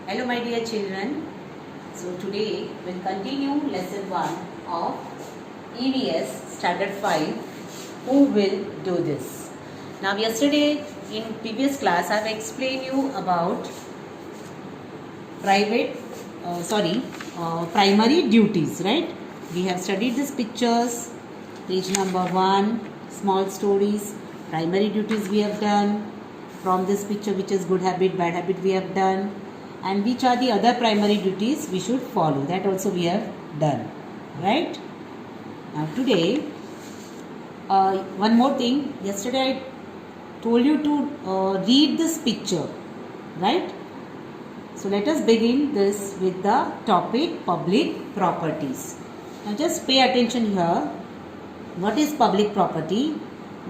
Hello my dear children. So today we'll continue lesson 1 of EVS standard 5. Who will do this? Now yesterday in previous class I have explained you about primary duties, right? We have studied these pictures, page number 1, small stories, primary duties we have done. From this picture, which is good habit, bad habit we have done, and which are the other primary duties we should follow, that also we have done, right? Now today, one more thing, yesterday I told you to read this picture, right? So let us begin this with the topic public properties. Now just pay attention here. What is public property?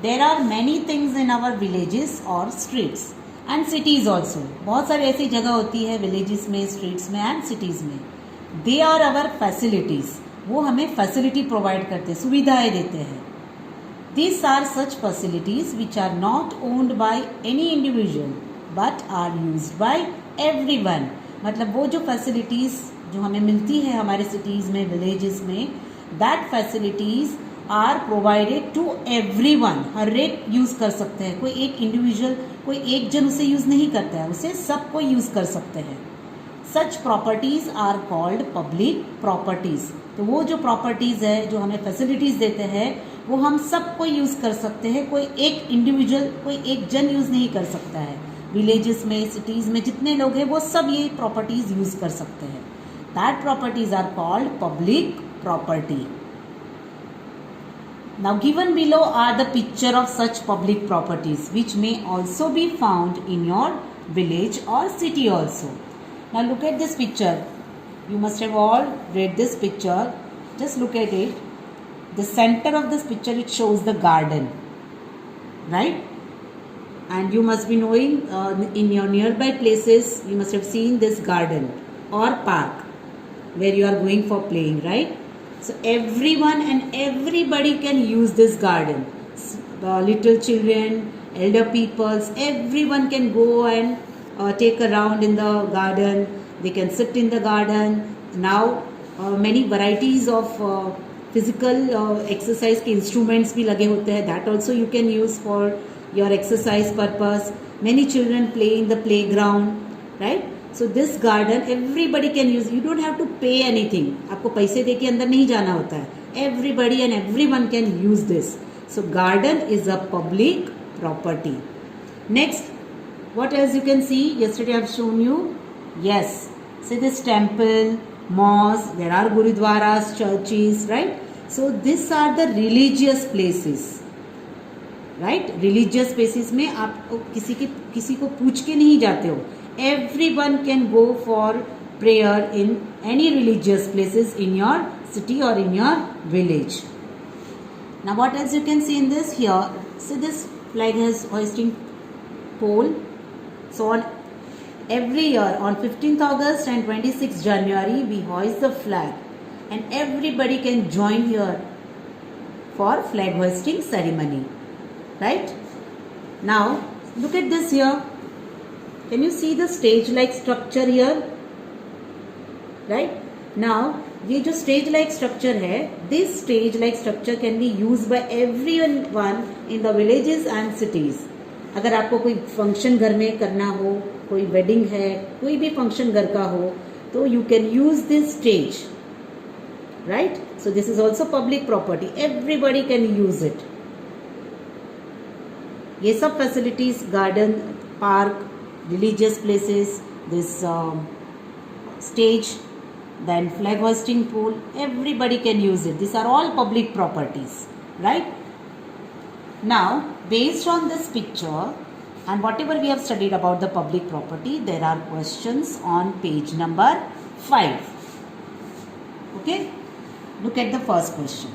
There are many things in our villages or streets and cities also. बहुत सारी ऐसी जगह होती है villages में, streets में and cities में. They are our facilities. वो हमें facility provide करते हैं, सुविधाएं देते हैं. These are such facilities which are not owned by any individual but are used by everyone. मतलब वो जो facilities जो हमें मिलती है हमारे cities में, villages में, that facilities are provided to everyone. हर एक यूज कर सकते हैं. कोई एक इंडिविजुअल, कोई एक जन उसे यूज नहीं करता है, उसे सबको यूज कर सकते हैं. Such properties are called public properties. तो वो जो प्रॉपर्टीज है जो हमें फैसिलिटीज देते हैं वो हम सबको यूज कर सकते हैं. कोई एक इंडिविजुअल, कोई एक जन यूज नहीं कर सकता है. विलेजेस में, सिटीज में जितने लोग हैं वो सब ये प्रॉपर्टीज यूज कर सकते हैं. That properties are called public property. Now given below are the picture of such public properties which may also be found in your village or city also. Now look at this picture. You must have all read this picture. Just look at it. The center of this picture, it shows the garden, right? And you must be knowing in your nearby places you must have seen this garden or park where you are going for playing, right? So everyone and everybody can use this garden. Little children, elder peoples, everyone can go and take a round in the garden. They can sit in the garden. Now many varieties of physical exercise के instruments भी लगे होते हैं. That also you can use for your exercise purpose. Many children play in the playground, right? So this garden everybody can use. You don't have to pay anything. आपको पैसे दे के अंदर नहीं जाना होता है. Everybody and everyone can use this. So garden is a public property. Next, what else you can see? Yesterday I have shown you. Yes, see this temple, mosque. There are gurudwaras, churches, right? So these are the religious places. Right? Religious places में आप किसी को पूछ के नहीं जाते हो. Everyone can go for prayer in any religious places in your city or in your village. Now what else you can see in this here? See this flag has hoisting pole. So on every year on 15th August and 26th January we hoist the flag and everybody can join here for flag hoisting ceremony. Right? Now look at this here. Can you see the stage like structure here? Right? Now ये जो stage like structure है, this stage like structure can be used by everyone in the villages and cities. अगर आपको कोई function घर में करना हो, कोई wedding है, कोई भी function घर का हो, तो you can use this stage. Right? So this is also public property. Everybody can use it. ये सब facilities, garden, park, religious places, this stage, then flag hoisting pole, everybody can use it. These are all public properties, right? Now based on this picture and whatever we have studied about the public property, there are questions on page number 5. Okay, look at the first question.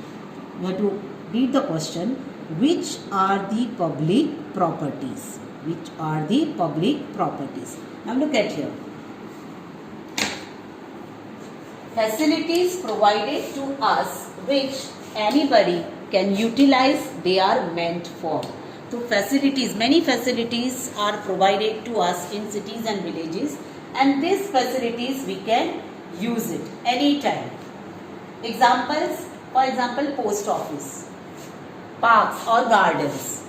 You have to read the question. Which are the public properties? Which are the public properties? Now look at here. Facilities provided to us which anybody can utilize, they are meant for. So facilities, many facilities are provided to us in cities and villages and these facilities we can use it anytime. Examples, for example, post office, parks or gardens,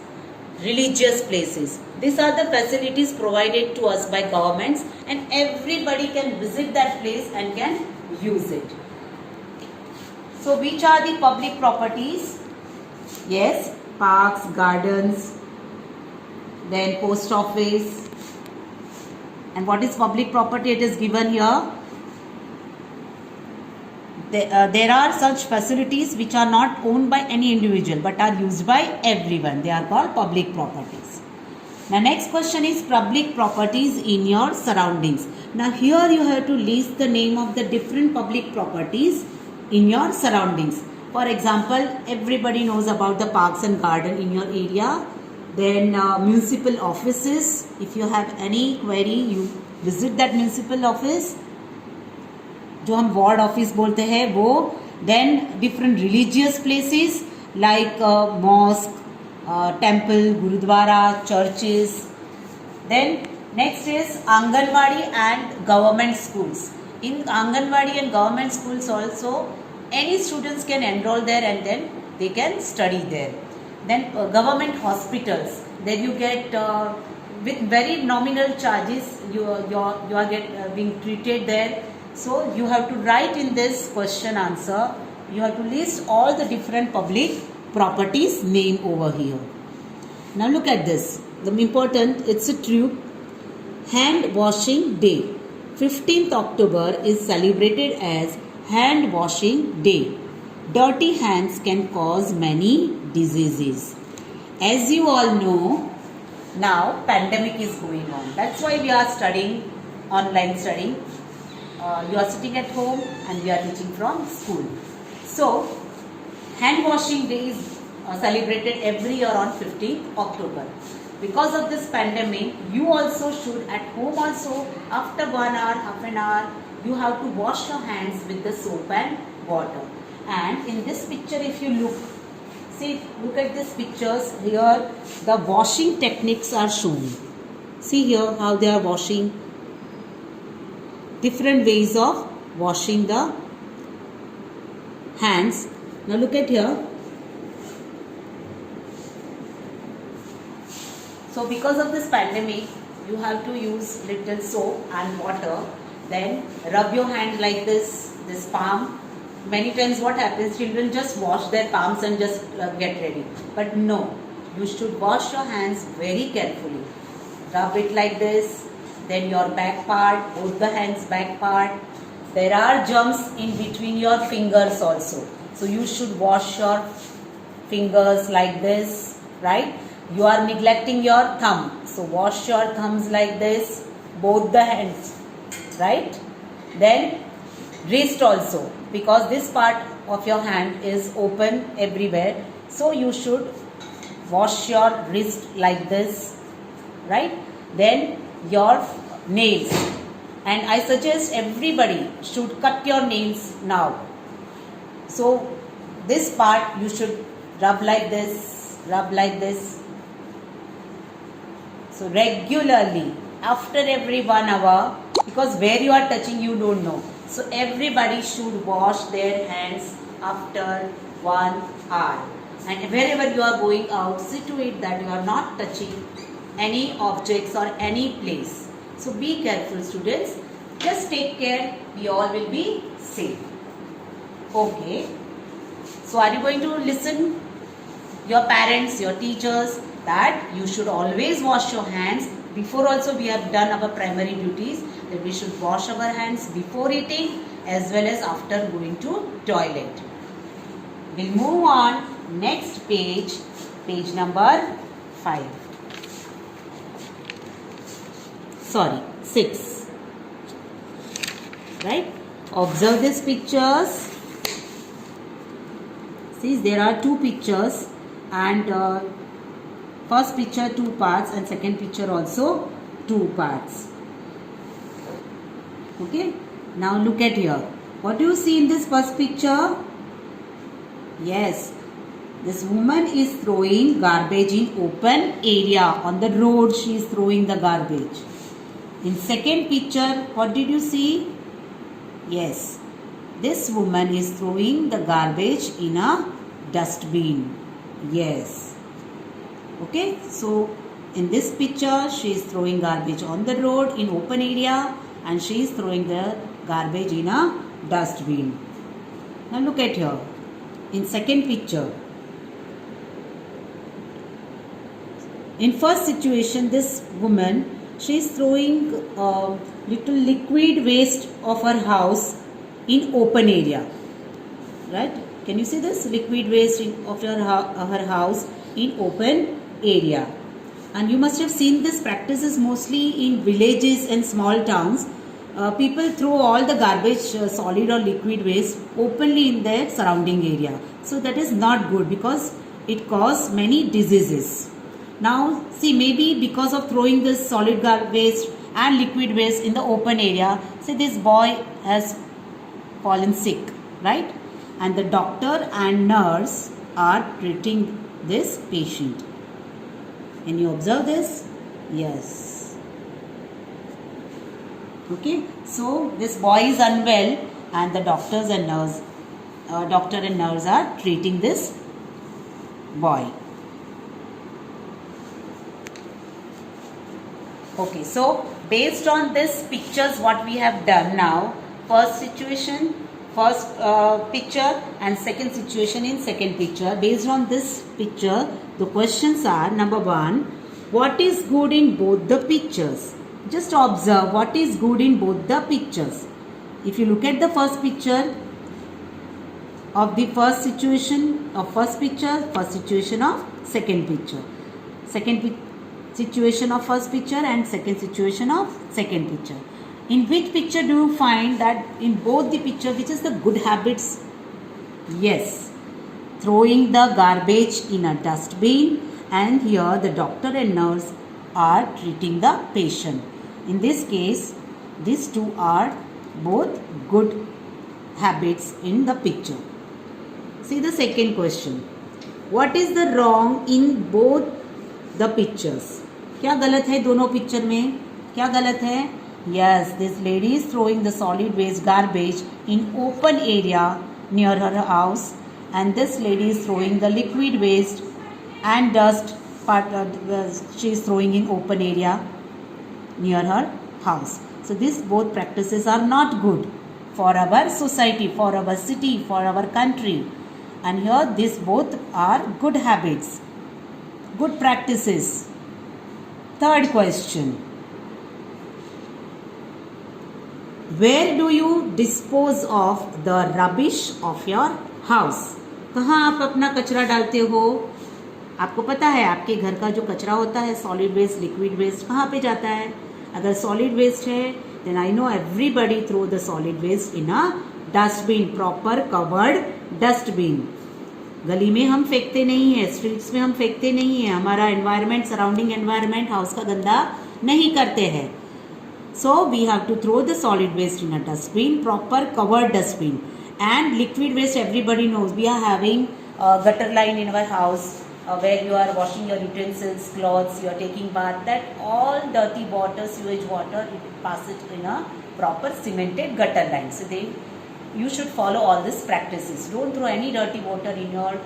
religious places. These are the facilities provided to us by governments, and everybody can visit that place and can use it. So which are the public properties? Yes, parks, gardens, then post office. And what is public property? It is given here. There are such facilities which are not owned by any individual but are used by everyone. They are called public properties. Now next question is public properties in your surroundings. Now here you have to list the name of the different public properties in your surroundings. For example, everybody knows about the parks and garden in your area. Then municipal offices. If you have any query, you visit that municipal office. जो हम ward office बोलते हैं वो. Then different religious places like mosque, temple, gurdwara, churches. Then next is anganwadi and government schools. In anganwadi and government schools also any students can enroll there and then they can study there. Then government hospitals, then you get with very nominal charges you are being treated there. So you have to write in this question answer, you have to list all the different public properties name over here. Now look at this, the important, it's a true hand washing day. 15th October is celebrated as hand washing day. Dirty hands can cause many diseases. As you all know, now pandemic is going on. That's why we are studying, online studying. You are sitting at home and we are teaching from school. So hand washing day is celebrated every year on 15th October. Because of this pandemic, you also should at home also after 1 hour, half an hour, you have to wash your hands with the soap and water. And in this picture, if you look at these pictures here, the washing techniques are shown. See here how they are washing. Different ways of washing the hands. Now look at here. So because of this pandemic, you have to use little soap and water. Then rub your hand like this palm. Many times what happens, children just wash their palms and just get ready. But no, you should wash your hands very carefully. Rub it like this. Then your back part, both the hands back part. There are germs in between your fingers also. So you should wash your fingers like this, right? You are neglecting your thumb. So wash your thumbs like this, both the hands. Right? Then wrist also, because this part of your hand is open everywhere, so you should wash your wrist like this, right? Then your nails, and I suggest everybody should cut your nails now. So this part you should rub like this, so regularly after every 1 hour, because where you are touching you don't know. So everybody should wash their hands after 1 hour. And wherever you are going out, see to it that you are not touching any objects or any place. So be careful, students. Just take care. We all will be safe. Okay. So are you going to listen your parents, your teachers, that you should always wash your hands? Before also we have done our primary duties, that we should wash our hands before eating as well as after going to toilet. We'll move on next page, page number 5. Sorry, 6. Right? Observe these pictures. See, there are 2 pictures, and first picture 2 parts and second picture also 2 parts. Okay. Now look at here. What do you see in this first picture? Yes. This woman is throwing garbage in open area. On the road she is throwing the garbage. In second picture, what did you see? Yes, this woman is throwing the garbage in a dustbin. Yes. Okay, so in this picture, she is throwing garbage on the road in open area, and she is throwing the garbage in a dustbin. Now look at here. In second picture, in first situation, this woman, she is throwing little liquid waste of her house in open area. Right? Can you see this liquid waste of her house in open area? And you must have seen this practices mostly in villages and small towns. People throw all the garbage, solid or liquid waste, openly in their surrounding area. So that is not good because it causes many diseases. Now see, maybe because of throwing this solid waste and liquid waste in the open area, say this boy has fallen sick, right? And the doctor and nurse are treating this patient. Can you observe this? Yes. Okay, so this boy is unwell and the doctor and nurse are treating this boy. Okay, so based on this pictures what we have done now, first situation, first picture and second situation in second picture. Based on this picture, the questions are: number 1, what is good in both the pictures? Just observe what is good in both the pictures. If you look at the first picture of the first situation of first picture, first situation of second picture, situation of first picture and second situation of second picture. In which picture do you find that in both the picture, which is the good habits? Yes, throwing the garbage in a dustbin, and here the doctor and nurse are treating the patient. In this case, these two are both good habits in the picture. See the second question. What is the wrong in both the pictures? क्या गलत है दोनों picture में? क्या गलत है? Yes, this lady is throwing the solid waste garbage in open area near her house, and this lady is throwing the liquid waste and dust she is throwing in open area near her house. So these both practices are not good for our society, for our city, for our country. And here these both are good habits, good practices. Third question. Where do you dispose of the rubbish of your house? कहाँ आप अपना कचरा डालते हो? आपको पता है आपके घर का जो कचरा होता है, सॉलिड वेस्ट, लिक्विड वेस्ट, कहाँ पे जाता है? अगर सॉलिड वेस्ट है, then I know everybody throw the solid waste in a dustbin, proper covered dustbin. गली में हम फेंकते नहीं है, स्ट्रीट्स में हम फेंकते नहीं है, हमारा एनवायरनमेंट, सराउंडिंग एनवायरनमेंट, हाउस का गंदा नहीं करते हैं. So we have to throw the solid waste in a dustbin, proper covered dustbin. And liquid waste, everybody knows. We are having a gutter line in our house where you are washing your utensils, clothes, you are taking bath. That all dirty water, sewage water, it passes in a proper cemented gutter line. So you should follow all these practices. Don't throw any dirty water in your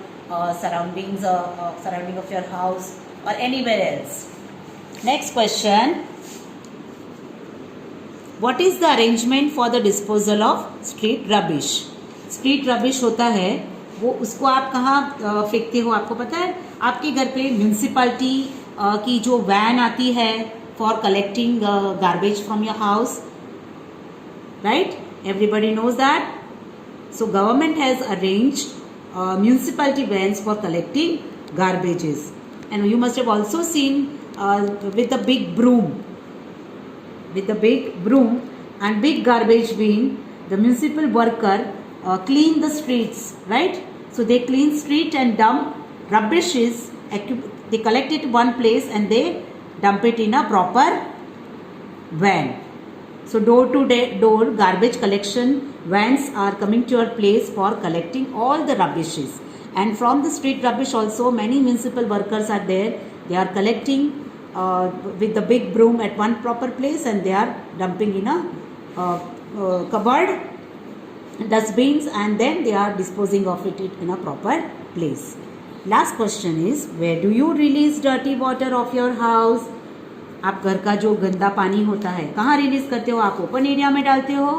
surroundings, surrounding of your house or anywhere else. Next question. What is the arrangement for the disposal of street rubbish? Street rubbish होता है वो, उसको आप कहाँ फेंकते हो? आपको पता है? आपके घर पे म्यूनसिपालिटी की जो वैन आती है for collecting garbage from your house, right? Everybody knows that. So government has arranged municipality vans for collecting garbages, and you must have also seen with the big broom. With the big broom and big garbage bin, the municipal worker clean the streets, right? So they clean street and dump rubbishes. They collect it one place and they dump it in a proper van. So door to door garbage collection vans are coming to your place for collecting all the rubbishes. And from the street rubbish also many municipal workers are there. They are collecting with the big broom at one proper place, and they are dumping in a cupboard, dustbins, and then they are disposing of it in a proper place. Last question is, where do you release dirty water of your house? आप घर का जो गंदा पानी होता है कहाँ release करते हो? आप ओपन एरिया में डालते हो?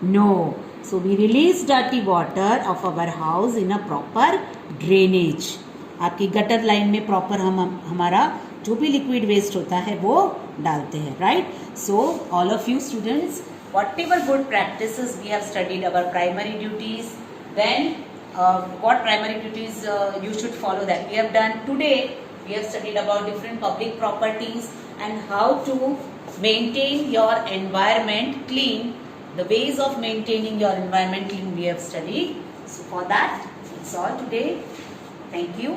No. So we release dirty water of our house in a proper drainage. आपकी गटर लाइन में प्रॉपर हम हमारा जो भी लिक्विड वेस्ट होता है वो डालते हैं, right? So all of you students, whatever good practices we have studied, our primary duties, then what primary duties you should follow, that we have done today. We have studied about different public properties and how to maintain your environment clean. The ways of maintaining your environment clean we have studied. So for that, it's all today. Thank you.